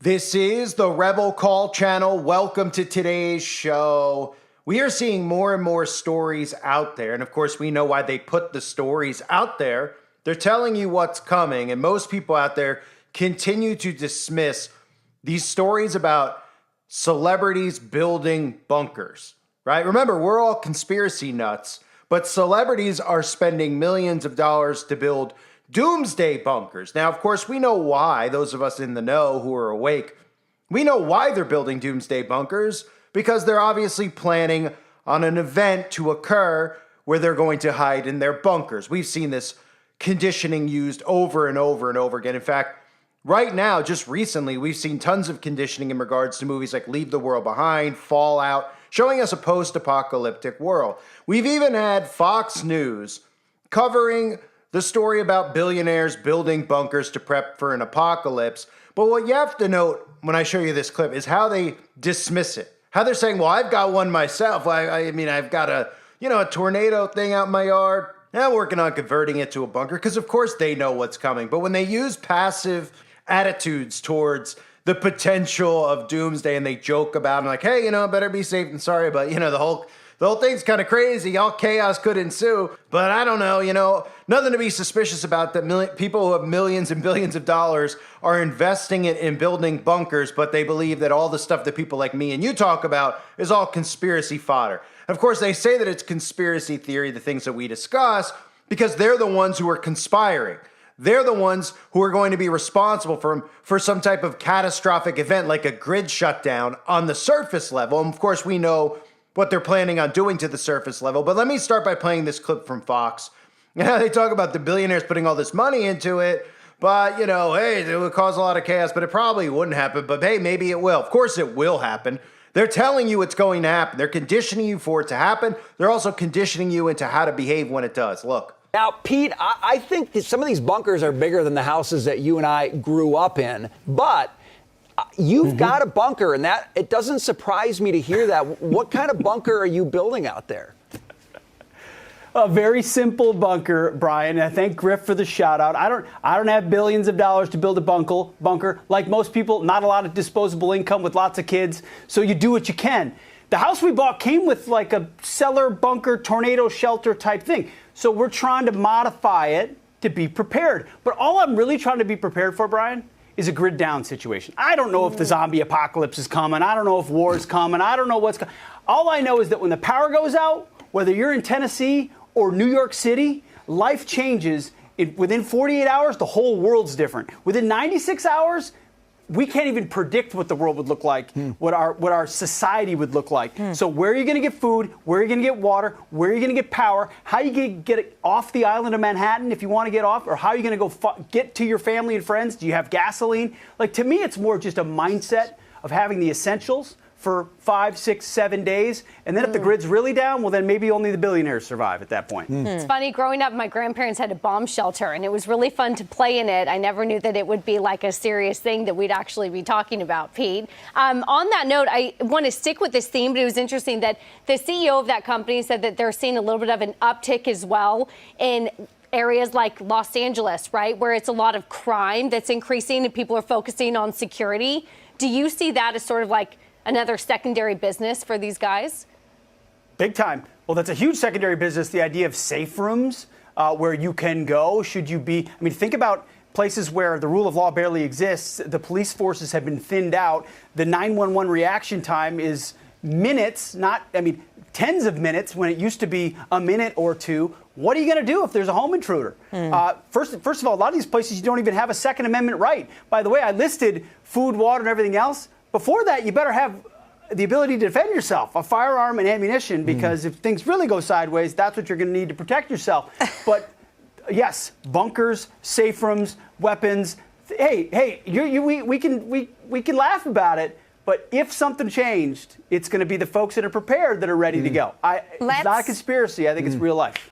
This is the Rebel Call channel. Welcome to today's show. We are seeing more and more stories out there. And of course, we know why they put the stories out there. They're telling you what's coming. And most people out there continue to dismiss these stories about celebrities building bunkers, right? Remember, we're all conspiracy nuts, but celebrities are spending millions of dollars to build doomsday bunkers. Now, of course, we know why. Those of us in the know who are awake, we know why they're building doomsday bunkers, because they're obviously planning on an event to occur where they're going to hide in their bunkers. We've seen this conditioning used over and over and over again. In fact, right now, just recently, we've seen tons of conditioning in regards to movies like Leave the World Behind, Fallout, showing us a post-apocalyptic world. We've even had Fox News covering the story about billionaires building bunkers to prep for an apocalypse. But what you have to note when I show you this clip is how they dismiss it. How they're saying, well, I've got one myself. I mean, I've got a tornado thing out in my yard. I'm working on converting it to a bunker, because of course they know what's coming. But when they use passive attitudes towards the potential of doomsday and they joke about it, like, hey, better be safe than sorry, but the whole thing's kind of crazy. All chaos could ensue. But I don't know, nothing to be suspicious about that people who have millions and billions of dollars are investing it in building bunkers, but they believe that all the stuff that people like me and you talk about is all conspiracy fodder. Of course, they say that it's conspiracy theory, the things that we discuss, because they're the ones who are conspiring. They're the ones who are going to be responsible for some type of catastrophic event like a grid shutdown on the surface level. And of course, we know what they're planning on doing to the surface level. But let me start by playing this clip from Fox. They talk about the billionaires putting all this money into it, but, hey, it would cause a lot of chaos, but it probably wouldn't happen. But hey, maybe it will. Of course it will happen. They're telling you it's going to happen. They're conditioning you for it to happen. They're also conditioning you into how to behave when it does. Look. Now, Pete, I think that some of these bunkers are bigger than the houses that you and I grew up in, but you've got a bunker, and that it doesn't surprise me to hear that. What kind of bunker are you building out there? A very simple bunker, Brian. I thank Griff for the shout out. I don't have billions of dollars to build a bunker. Like most people, not a lot of disposable income with lots of kids, so you do what you can. The house we bought came with like a cellar bunker, tornado shelter type thing. So we're trying to modify it to be prepared. But all I'm really trying to be prepared for, Brian, is a grid down situation. I don't know if the zombie apocalypse is coming. I don't know if war is coming. I don't know what's coming. All I know is that when the power goes out, whether you're in Tennessee or New York City, life changes. Within 48 hours, the whole world's different. Within 96 hours, we can't even predict what the world would look like, what our society would look like. So where are you going to get food? Where are you going to get water? Where are you going to get power? How are you going to get it off the island of Manhattan if you want to get off? Or how are you going to go get to your family and friends? Do you have gasoline? Like, to me, it's more just a mindset of having the essentials for 5, 6, 7 days. And then if the grid's really down, well, then maybe only the billionaires survive at that point. It's funny, growing up, my grandparents had a bomb shelter, and it was really fun to play in it. I never knew that it would be like a serious thing that we'd actually be talking about, Pete. On that note, I want to stick with this theme, but it was interesting that the CEO of that company said that they're seeing a little bit of an uptick as well in areas like Los Angeles, right, where it's a lot of crime that's increasing and people are focusing on security. Do you see that as sort of like another secondary business for these guys? Big time. Well, that's a huge secondary business, the idea of safe rooms where you can go should you be. I mean, think about places where the rule of law barely exists. The police forces have been thinned out. The 911 reaction time is minutes, tens of minutes when it used to be a minute or two. What are you going to do if there's a home intruder? First of all, a lot of these places you don't even have a Second Amendment right. By the way, I listed food, water, and everything else. Before that, you better have the ability to defend yourself, a firearm and ammunition, because if things really go sideways, that's what you're going to need to protect yourself. But yes, bunkers, safe rooms, weapons. Hey, we can laugh about it, but if something changed, it's going to be the folks that are prepared that are ready to go. It's not a conspiracy. I think it's real life.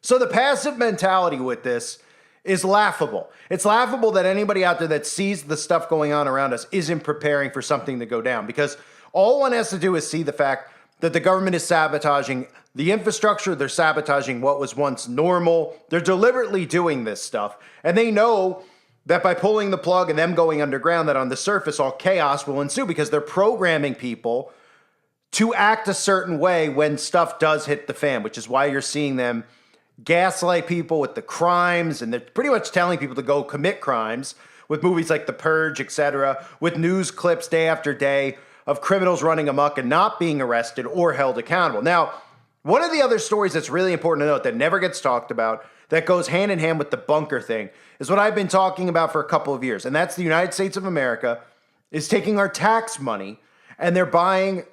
So the passive mentality with this is laughable. It's laughable that anybody out there that sees the stuff going on around us isn't preparing for something to go down, because all one has to do is see the fact that the government is sabotaging the infrastructure. They're sabotaging what was once normal. They're deliberately doing this stuff. And they know that by pulling the plug and them going underground, that on the surface all chaos will ensue because they're programming people to act a certain way when stuff does hit the fan, which is why you're seeing them gaslight people with the crimes, and they're pretty much telling people to go commit crimes with movies like The Purge, etc., with news clips day after day of criminals running amok and not being arrested or held accountable. Now, one of the other stories that's really important to note that never gets talked about, that goes hand in hand with the bunker thing, is what I've been talking about for a couple of years, and that's the United States of America is taking our tax money and they're buying,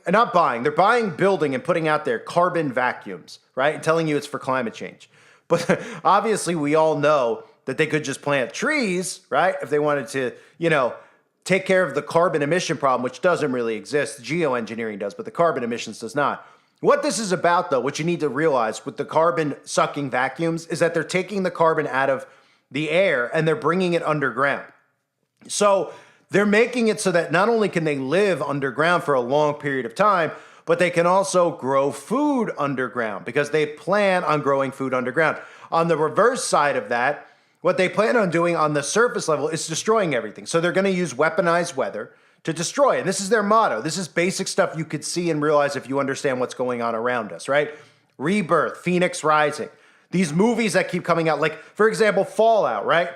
building and putting out their carbon vacuums, right? And telling you it's for climate change. But obviously we all know that they could just plant trees, right? If they wanted to, take care of the carbon emission problem, which doesn't really exist. Geoengineering does, but the carbon emissions does not. What this is about, though, what you need to realize with the carbon sucking vacuums is that they're taking the carbon out of the air and they're bringing it underground. So they're making it so that not only can they live underground for a long period of time, but they can also grow food underground because they plan on growing food underground. On the reverse side of that, what they plan on doing on the surface level is destroying everything. So they're going to use weaponized weather to destroy. And this is their motto. This is basic stuff you could see and realize if you understand what's going on around us, right? Rebirth, Phoenix Rising. These movies that keep coming out, like, for example, Fallout, right?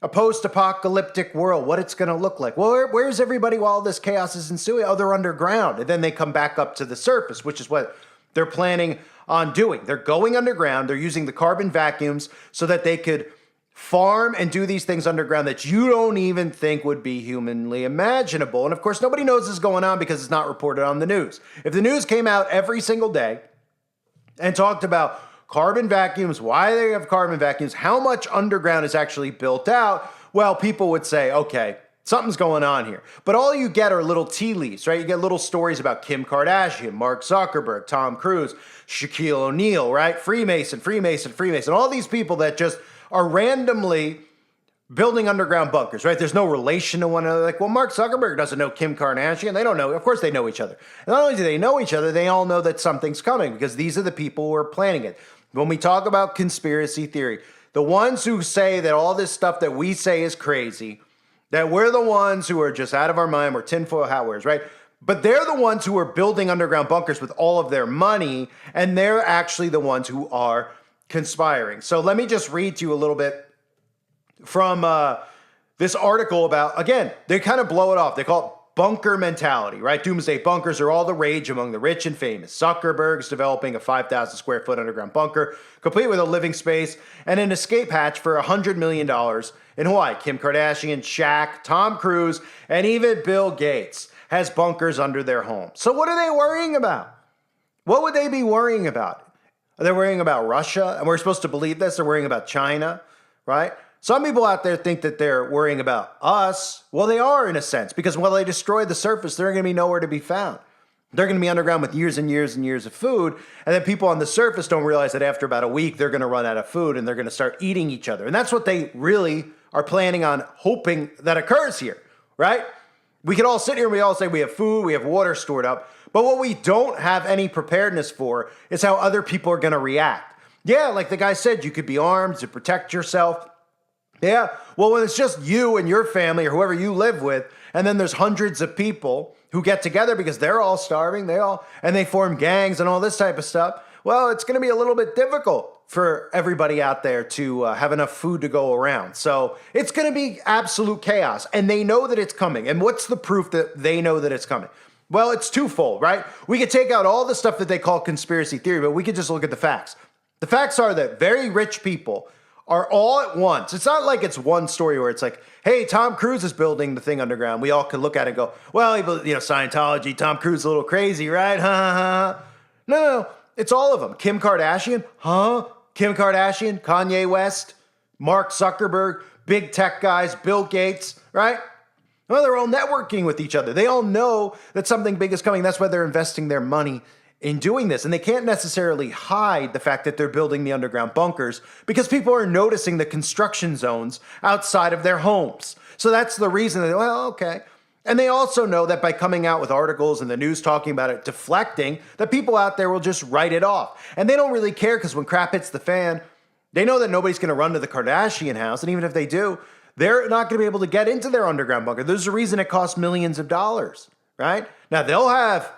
A post-apocalyptic world, what it's going to look like. Well, where's everybody while this chaos is ensuing? Oh, they're underground. And then they come back up to the surface, which is what they're planning on doing. They're going underground. They're using the carbon vacuums so that they could farm and do these things underground that you don't even think would be humanly imaginable. And of course, nobody knows this is going on because it's not reported on the news. If the news came out every single day and talked about carbon vacuums, why they have carbon vacuums, how much underground is actually built out, well, people would say, okay, something's going on here. But all you get are little tea leaves, right? You get little stories about Kim Kardashian, Mark Zuckerberg, Tom Cruise, Shaquille O'Neal, right? Freemason, all these people that just are randomly building underground bunkers, right? There's no relation to one another. Like, well, Mark Zuckerberg doesn't know Kim Kardashian. They don't know. Of course they know each other. And not only do they know each other, they all know that something's coming because these are the people who are planning it. When we talk about conspiracy theory, the ones who say that all this stuff that we say is crazy, that we're the ones who are just out of our mind, we're tinfoil hat wearers, right? But they're the ones who are building underground bunkers with all of their money, and they're actually the ones who are conspiring. So let me just read to you a little bit from this article about, again, they kind of blow it off. They call it bunker mentality, right? Doomsday bunkers are all the rage among the rich and famous. Zuckerberg's developing a 5,000 square foot underground bunker, complete with a living space and an escape hatch for $100 million in Hawaii. Kim Kardashian, Shaq, Tom Cruise, and even Bill Gates has bunkers under their home. So what are they worrying about? What would they be worrying about? Are they worrying about Russia? And we're supposed to believe this. They're worrying about China, right? Some people out there think that they're worrying about us. Well, they are in a sense, because while they destroy the surface, they're going to be nowhere to be found. They're going to be underground with years and years and years of food. And then people on the surface don't realize that after about a week, they're going to run out of food and they're going to start eating each other. And that's what they really are planning on hoping that occurs here, right? We could all sit here and we all say we have food, we have water stored up. But what we don't have any preparedness for is how other people are going to react. Yeah, like the guy said, you could be armed to protect yourself. Yeah, well, when it's just you and your family or whoever you live with, and then there's hundreds of people who get together because they're all starving, and they form gangs and all this type of stuff, well, it's going to be a little bit difficult for everybody out there to have enough food to go around. So it's going to be absolute chaos, and they know that it's coming. And what's the proof that they know that it's coming? Well, it's twofold, right? We could take out all the stuff that they call conspiracy theory, but we could just look at the facts. The facts are that very rich people are all at once. It's not like it's one story where it's like, hey, Tom Cruise is building the thing underground. We all could look at it and go, well, Scientology, Tom Cruise is a little crazy, right? No, it's all of them. Kim Kardashian, Kim Kardashian, Kanye West, Mark Zuckerberg, big tech guys, Bill Gates, right? Well, they're all networking with each other. They all know that something big is coming. That's why they're investing their money in doing this. And they can't necessarily hide the fact that they're building the underground bunkers because people are noticing the construction zones outside of their homes. So that's the reason that, well, okay. And they also know that by coming out with articles and the news talking about it, deflecting, that people out there will just write it off. And they don't really care because when crap hits the fan, they know that nobody's going to run to the Kardashian house. And even if they do, They're not going to be able to get into their underground bunker. There's a reason it costs millions of dollars, right? Now, they'll have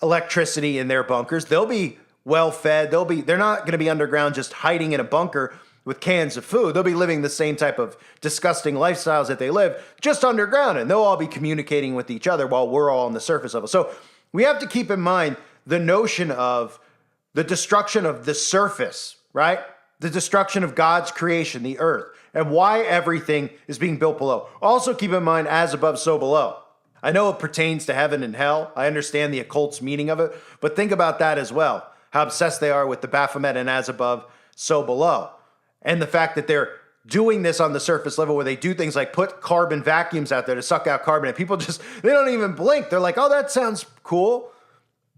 electricity in their bunkers. They'll be well fed. They're not going to be underground just hiding in a bunker with cans of food. They'll be living the same type of disgusting lifestyles that they live, just underground, and they'll all be communicating with each other while we're all on the surface level. So we have to keep in mind the notion of the destruction of the surface, right? The destruction of God's creation, the earth, and why everything is being built below. Also keep in mind, as above, so below. I know it pertains to heaven and hell. I understand the occult's meaning of it, but think about that as well. How obsessed they are with the Baphomet and as above, so below. And the fact that they're doing this on the surface level where they do things like put carbon vacuums out there to suck out carbon, and people just, they don't even blink. They're like, oh, that sounds cool,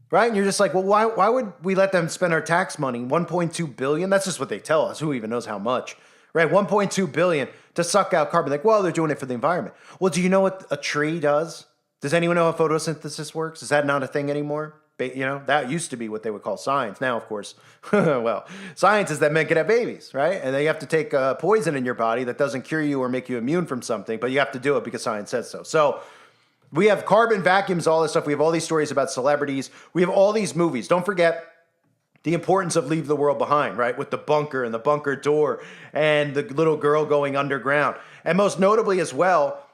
right? And you're just like, well, why would we let them spend our tax money, 1.2 billion? That's just what they tell us. Who even knows how much, right? 1.2 billion to suck out carbon. Like, well, they're doing it for the environment. Well, do you know what a tree does? Does anyone know how photosynthesis works? Is that not a thing anymore? That used to be what they would call science. Now, of course, well, science is that men can have babies, right? And they have to take poison in your body that doesn't cure you or make you immune from something, but you have to do it because science says so. So we have carbon vacuums, all this stuff. We have all these stories about celebrities. We have all these movies. Don't forget the importance of Leave the World Behind, right? With the bunker and the bunker door and the little girl going underground. And most notably as well,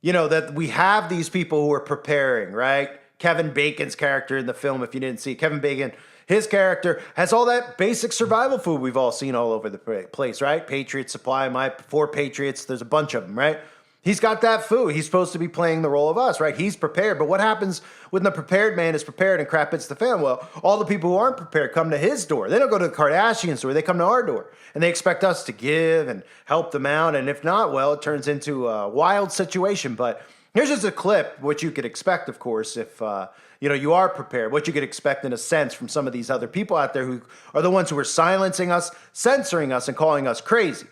that we have these people who are preparing, right? Kevin Bacon's character in the film, if you didn't see Kevin Bacon, his character has all that basic survival food we've all seen all over the place, right? Patriot Supply, My 4 Patriots, there's a bunch of them, right? He's got that food. He's supposed to be playing the role of us, right? He's prepared. But what happens when the prepared man is prepared and crap hits the fan? Well, all the people who aren't prepared come to his door. They don't go to the Kardashian store. They come to our door. And they expect us to give and help them out. And if not, well, it turns into a wild situation. But here's just a clip, what you could expect, of course, if you are prepared, what you could expect in a sense from some of these other people out there who are the ones who are silencing us, censoring us, and calling us crazy.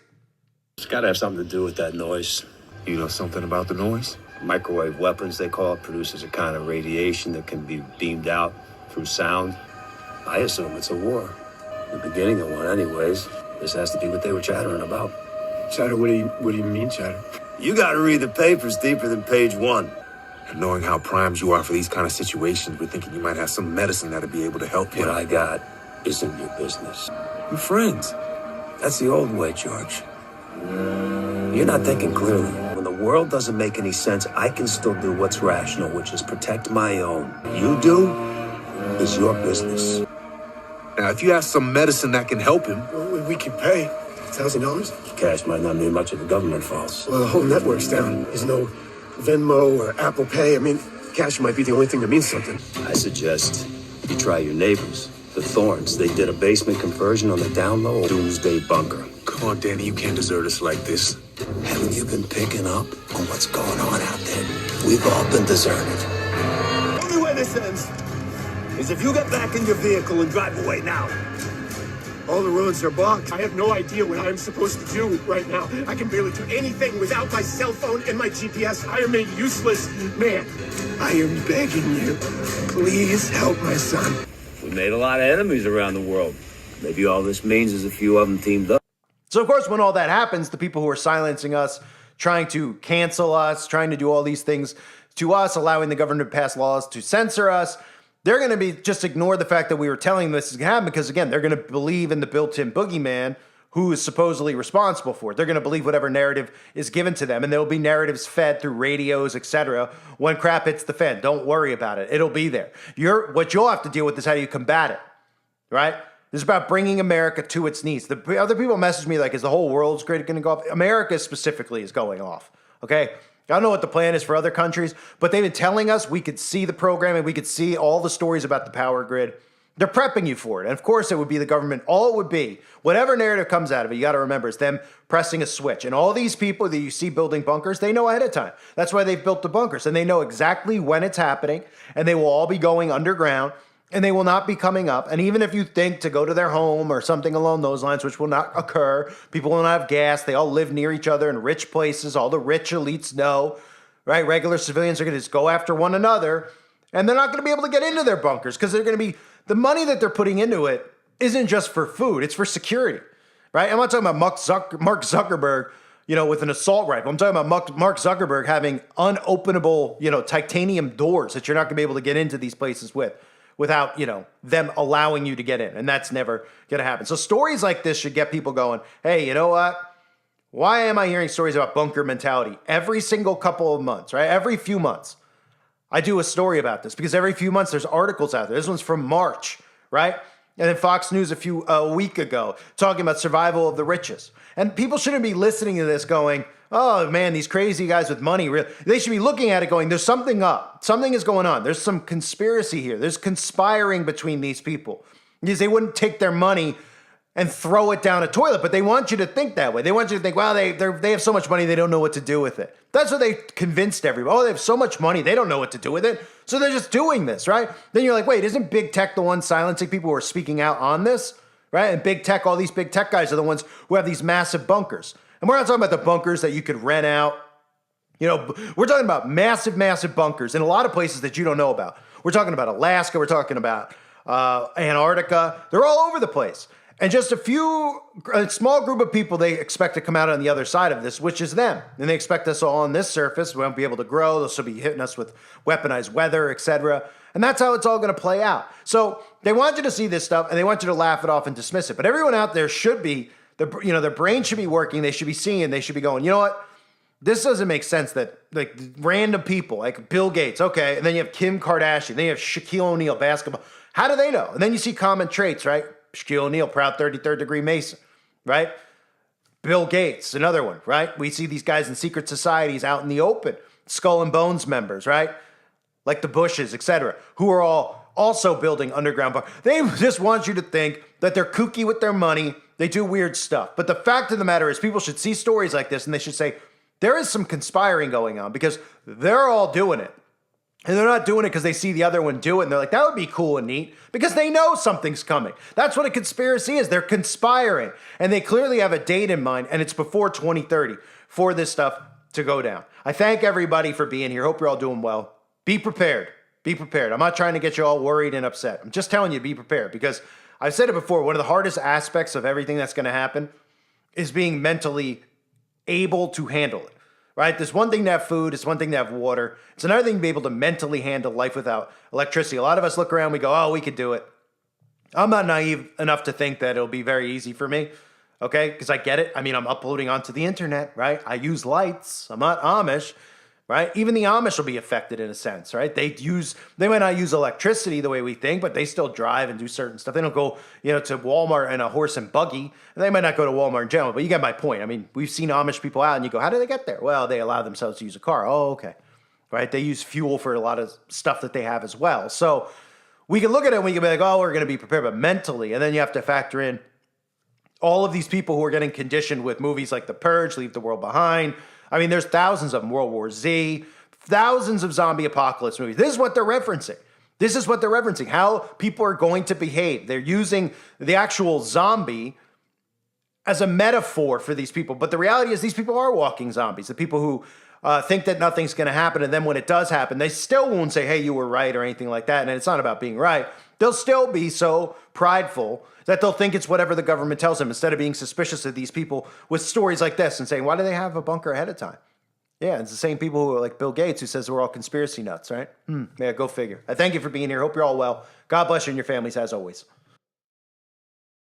It's got to have something to do with that noise. You know something about the noise? Microwave weapons, they call it, produces a kind of radiation that can be beamed out through sound. I assume it's a war. The beginning of one, anyways. This has to be what they were chattering about. Chatter, what do you mean, Chatter? You got to read the papers deeper than page 1. And knowing how primed you are for these kind of situations, we're thinking you might have some medicine that'll be able to help you. What I got isn't your business. We're friends. That's the old way, George. You're not thinking clearly. When the world doesn't make any sense, I can still do what's rational, which is protect my own. You do is your business. Now, if you have some medicine that can help him, we can pay $1,000. Cash might not mean much if the government falls. Well, the whole network's down. There's no Venmo or Apple Pay. I mean, cash might be the only thing that means something. I suggest you try your neighbors, the Thorns. They did a basement conversion on the down low. Doomsday bunker. Come on, Danny, you can't desert us like this. Haven't you been picking up on what's going on out there? We've all been deserted. The only way this ends is if you get back in your vehicle and drive away now. All the roads are blocked. I have no idea what I'm supposed to do right now. I can barely do anything without my cell phone and my GPS. I am a useless man. I am begging you, please help my son. We made a lot of enemies around the world. Maybe all this means is a few of them teamed up. So, of course, when all that happens, the people who are silencing us, trying to cancel us, trying to do all these things to us, allowing the government to pass laws to censor us, they're going to be just ignore the fact that we were telling them this is going to happen because, again, they're going to believe in the built-in boogeyman who is supposedly responsible for it. They're going to believe whatever narrative is given to them, and there will be narratives fed through radios, etc. When crap hits the fan, don't worry about it. It'll be there. What you'll have to deal with is how do you combat it, right? This is about bringing America to its knees. The other people message me like, is the whole world's going to go off? America specifically is going off, okay? I don't know what the plan is for other countries, but they've been telling us we could see the program and we could see all the stories about the power grid. They're prepping you for it. And of course, it would be the government. All it would be, whatever narrative comes out of it, you got to remember, is them pressing a switch. And all these people that you see building bunkers, they know ahead of time. That's why they've built the bunkers. And they know exactly when it's happening. And they will all be going underground. And they will not be coming up. And even if you think to go to their home or something along those lines, which will not occur, people will not have gas. They all live near each other in rich places. All the rich elites know, right? Regular civilians are going to just go after one another. And they're not going to be able to get into their bunkers because they're going to be, the money that they're putting into it isn't just for food. It's for security, right? I'm not talking about Mark Zuckerberg with an assault rifle. I'm talking about Mark Zuckerberg having unopenable, titanium doors that you're not going to be able to get into these places without, them allowing you to get in. And that's never going to happen. So stories like this should get people going, hey, you know what? Why am I hearing stories about bunker mentality every single couple of months, right? Every few months. I do a story about this because every few months there's articles out there. This one's from March, right? And then Fox News a week ago talking about survival of the richest. And people shouldn't be listening to this going, oh man, these crazy guys with money. They should be looking at it going, there's something up. Something is going on. There's some conspiracy here. There's conspiring between these people. Because they wouldn't take their money and throw it down a toilet, but they want you to think that way. They want you to think, wow, they have so much money, they don't know what to do with it. That's what they convinced everybody. Oh, they have so much money, they don't know what to do with it. So they're just doing this, right? Then you're like, wait, isn't big tech the one silencing people who are speaking out on this, right? And big tech, all these big tech guys are the ones who have these massive bunkers. And we're not talking about the bunkers that you could rent out. We're talking about massive, massive bunkers in a lot of places that you don't know about. We're talking about Alaska. We're talking about Antarctica. They're all over the place. And just a small group of people they expect to come out on the other side of this, which is them. And they expect us all on this surface. We won't be able to grow. They'll still be hitting us with weaponized weather, etc. And that's how it's all going to play out. So they want you to see this stuff and they want you to laugh it off and dismiss it. But everyone out there should be, their brain should be working. They should be seeing it. They should be going, you know what? This doesn't make sense that like random people like Bill Gates, okay, and then you have Kim Kardashian, then you have Shaquille O'Neal, basketball. How do they know? And then you see common traits, right? Shaquille O'Neal, proud 33rd degree Mason, right? Bill Gates, another one, right? We see these guys in secret societies out in the open, Skull and Bones members, right? Like the Bushes, etc., who are all also building underground bunkers. They just want you to think that they're kooky with their money. They do weird stuff. But the fact of the matter is people should see stories like this and they should say, there is some conspiring going on because they're all doing it. And they're not doing it because they see the other one do it. And they're like, that would be cool and neat because they know something's coming. That's what a conspiracy is. They're conspiring. And they clearly have a date in mind. And it's before 2030 for this stuff to go down. I thank everybody for being here. Hope you're all doing well. Be prepared. Be prepared. I'm not trying to get you all worried and upset. I'm just telling you, be prepared because I've said it before. One of the hardest aspects of everything that's going to happen is being mentally able to handle it. Right? There's one thing to have food. It's one thing to have water. It's another thing to be able to mentally handle life without electricity. A lot of us look around, we go, oh, we could do it. I'm not naive enough to think that it'll be very easy for me. Okay? Because I get it. I mean, I'm uploading onto the internet, right? I use lights. I'm not Amish, right? Even the Amish will be affected in a sense, right? They might not use electricity the way we think, but they still drive and do certain stuff. They don't go, to Walmart in a horse and buggy. And they might not go to Walmart in general, but you get my point. I mean, we've seen Amish people out and you go, how do they get there? Well, they allow themselves to use a car. Oh, okay. Right? They use fuel for a lot of stuff that they have as well. So we can look at it and we can be like, oh, we're going to be prepared, but mentally, and then you have to factor in all of these people who are getting conditioned with movies like The Purge, Leave the World Behind. I mean, there's thousands of them, World War Z, thousands of zombie apocalypse movies. This is what they're referencing. This is what they're referencing, how people are going to behave. They're using the actual zombie as a metaphor for these people. But the reality is these people are walking zombies. The people who think that nothing's going to happen. And then when it does happen, they still won't say, hey, you were right or anything like that. And it's not about being right. They'll still be so prideful that they'll think it's whatever the government tells them instead of being suspicious of these people with stories like this and saying, why do they have a bunker ahead of time? Yeah, it's the same people who are like Bill Gates who says we're all conspiracy nuts, right? Yeah, go figure. I thank you for being here. Hope you're all well. God bless you and your families as always.